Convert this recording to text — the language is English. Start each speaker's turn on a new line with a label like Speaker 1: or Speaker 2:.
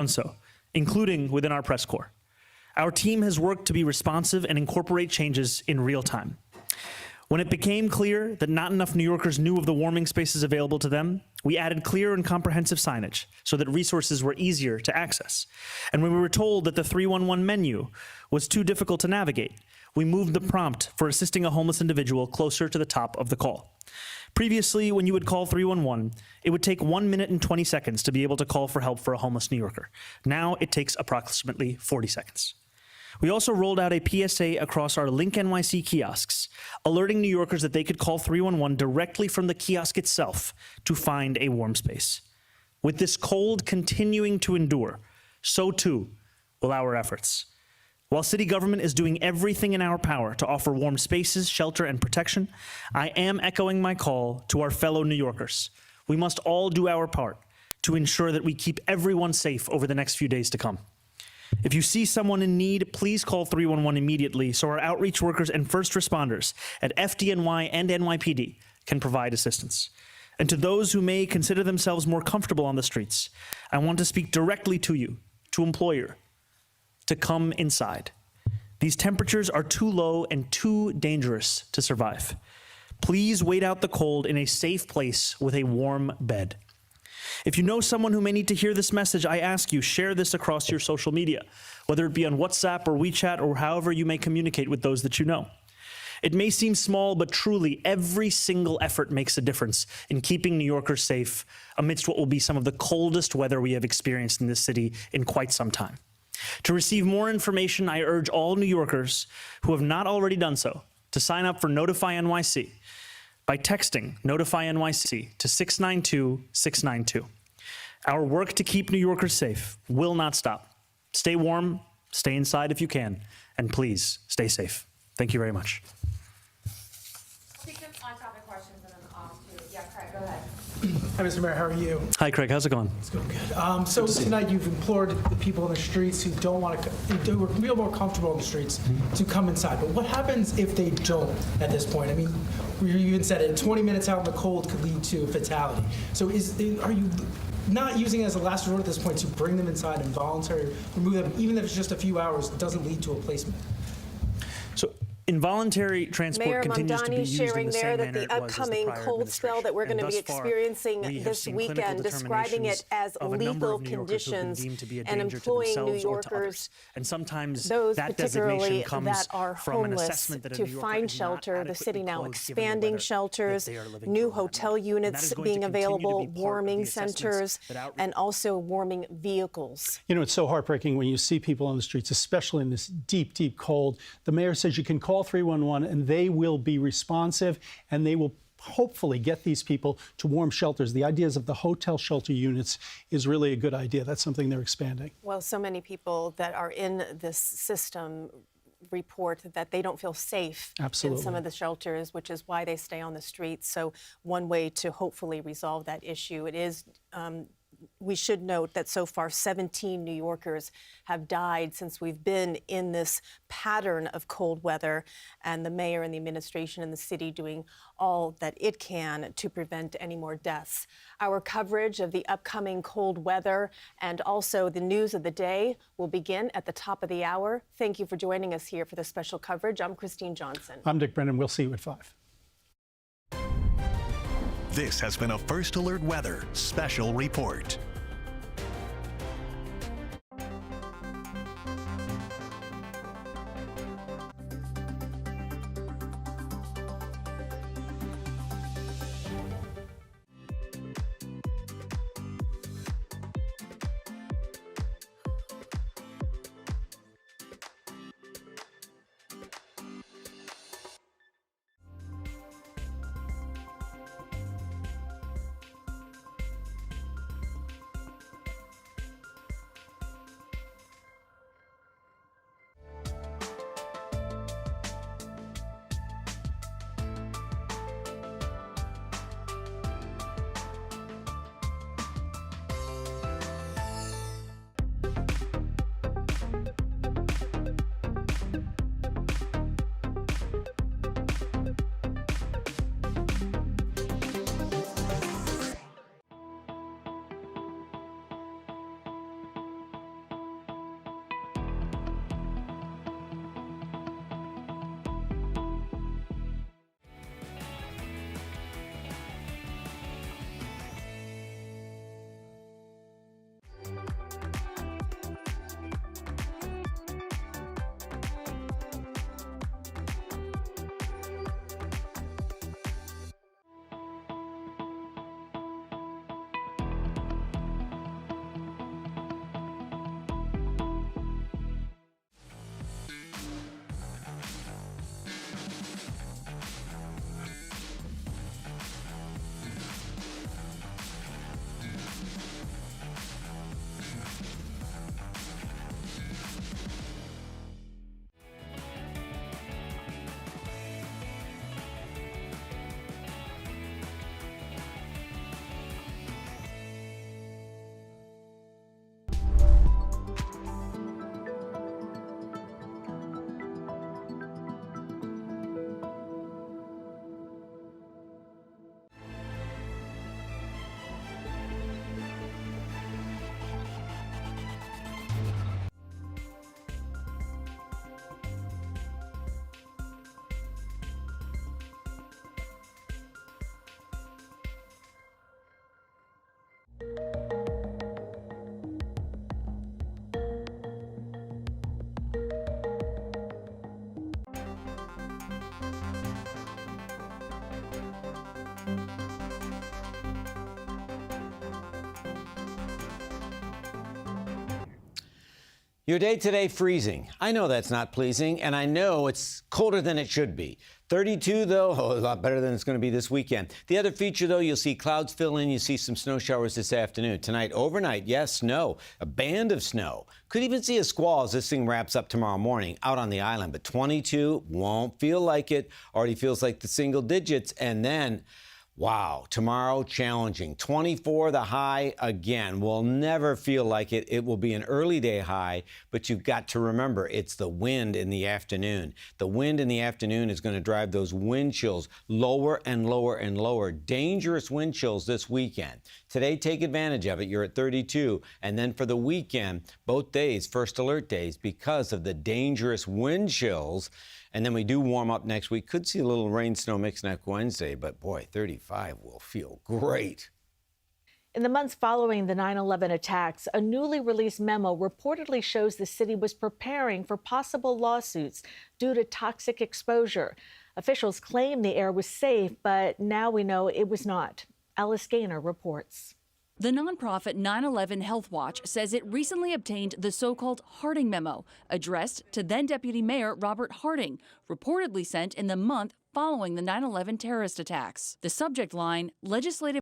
Speaker 1: done so, including within our press corps. Our team has worked to be responsive and incorporate changes in real time. When it became clear that not enough New Yorkers knew of the warming spaces available to them, we added clear and comprehensive signage so that resources were easier to access. And when we were told that the 311 menu was too difficult to navigate, we moved the prompt for assisting a homeless individual closer to the top of the call. Previously, when you would call 311, it would take 1 minute and 20 seconds to be able to call for help for a homeless New Yorker. Now it takes approximately 40 seconds. We also rolled out a PSA across our Link NYC kiosks, alerting New Yorkers that they could call 311 directly from the kiosk itself to find a warm space. With this cold continuing to endure, so too will our efforts. While city government is doing everything in our power to offer warm spaces, shelter, and protection, I am echoing my call to our fellow New Yorkers. We must all do our part to ensure that we keep everyone safe over the next few days to come. If you see someone in need, please call 311 immediately so our outreach workers and first responders at FDNY and NYPD can provide assistance. And to those who may consider themselves more comfortable on the streets, I want to speak directly to you, to employer, to come inside. These temperatures are too low and too dangerous to survive. Please wait out the cold in a safe place with a warm bed. If you know someone who may need to hear this message, I ask you, share this across your social media, whether it be on WhatsApp or WeChat or however you may communicate with those that you know. It may seem small, but truly every single effort makes a difference in keeping New Yorkers safe amidst what will be some of the coldest weather we have experienced in this city in quite some time. To receive more information, I urge all New Yorkers who have not already done so to sign up for Notify NYC by texting Notify NYC to 692-692. Our work to keep New Yorkers safe will not stop. Stay warm, stay inside if you can, and please stay safe. Thank you very much.
Speaker 2: I'll take some on-topic questions and then off to, yeah, Craig, go ahead.
Speaker 3: Hi, Mr. Mayor, how are you?
Speaker 1: Hi, Craig. How's it going?
Speaker 3: It's going good. So tonight you've implored the people in the streets who don't want to, who feel more comfortable in the streets to come inside. But what happens if they don't at this point? I mean, you even said it, 20 minutes out in the cold could lead to a fatality. So are you not using it as a last resort at this point to bring them inside and voluntarily remove them, even if it's just a few hours, it doesn't lead to a placement?
Speaker 1: So involuntary transport
Speaker 4: Mayor
Speaker 1: continues to be
Speaker 4: Mamdani
Speaker 1: used in
Speaker 4: sharing
Speaker 1: the
Speaker 4: there
Speaker 1: same
Speaker 4: that the upcoming cold spell that we're going to be experiencing this weekend, describing it as lethal conditions and employing New Yorkers,
Speaker 1: and sometimes
Speaker 4: those
Speaker 1: that
Speaker 4: particularly
Speaker 1: comes
Speaker 4: that are
Speaker 1: from an
Speaker 4: homeless,
Speaker 1: assessment that a
Speaker 4: to
Speaker 1: New Yorker
Speaker 4: find
Speaker 1: is not
Speaker 4: shelter. The city
Speaker 1: adequately
Speaker 4: now
Speaker 1: clothed given the
Speaker 4: expanding
Speaker 1: weather that
Speaker 4: shelters,
Speaker 1: they are living
Speaker 4: new
Speaker 1: through.
Speaker 4: hotel
Speaker 1: And that
Speaker 4: units
Speaker 1: is going to
Speaker 4: being
Speaker 1: continue to
Speaker 4: available,
Speaker 1: be part of
Speaker 4: warming
Speaker 1: the assessments
Speaker 4: centers,
Speaker 1: that outreach-
Speaker 4: and also warming vehicles.
Speaker 5: You know, it's so heartbreaking when you see people on the streets, especially in this deep, deep cold. The mayor says you can call 311 and they will be responsive and they will hopefully get these people to warm shelters. The ideas of the hotel shelter units is really a good idea. That's something they're expanding.
Speaker 4: Well, so many people that are in this system report that they don't feel safe in some of the shelters, which is why they stay on the streets. So one way to hopefully resolve that issue, it is we should note that so far 17 New Yorkers have died since we've been in this pattern of cold weather, and the mayor and the administration and the city doing all that it can to prevent any more deaths. Our coverage of the upcoming cold weather and also the news of the day will begin at the top of the hour. Thank you for joining us here for the special coverage. I'm Christine Johnson.
Speaker 5: I'm Dick Brennan. We'll see you at 5.
Speaker 6: This has been a First Alert Weather Special Report.
Speaker 7: Your day today freezing. I know that's not pleasing, and I know it's colder than it should be. 32, though, a lot better than it's going to be this weekend. The other feature, though, you'll see clouds fill in. You see some snow showers this afternoon. Tonight, overnight, yes, snow, a band of snow. Could even see a squall as this thing wraps up tomorrow morning out on the island. But 22 won't feel like it. Already feels like the single digits. And then, wow, tomorrow challenging. 24 the high again. Will never feel like it. It will be an early day high, but you've got to remember it's the wind in the afternoon. The wind in the afternoon is going to drive those wind chills lower and lower and lower. Dangerous wind chills this weekend. Today, take advantage of it. You're at 32. And then for the weekend, both days, first alert days, because of the dangerous wind chills. And then we do warm up next week. Could see a little rain, snow mix next Wednesday, but boy, 35 will feel great.
Speaker 8: In the months following the 9/11 attacks, a newly released memo reportedly shows the city was preparing for possible lawsuits due to toxic exposure. Officials claim the air was safe, but now we know it was not. Alice Gaynor reports.
Speaker 9: The nonprofit 9/11 Health Watch says it recently obtained the so-called Harding memo, addressed to then-Deputy Mayor Robert Harding, reportedly sent in the month following the 9/11 terrorist attacks. The subject line, legislative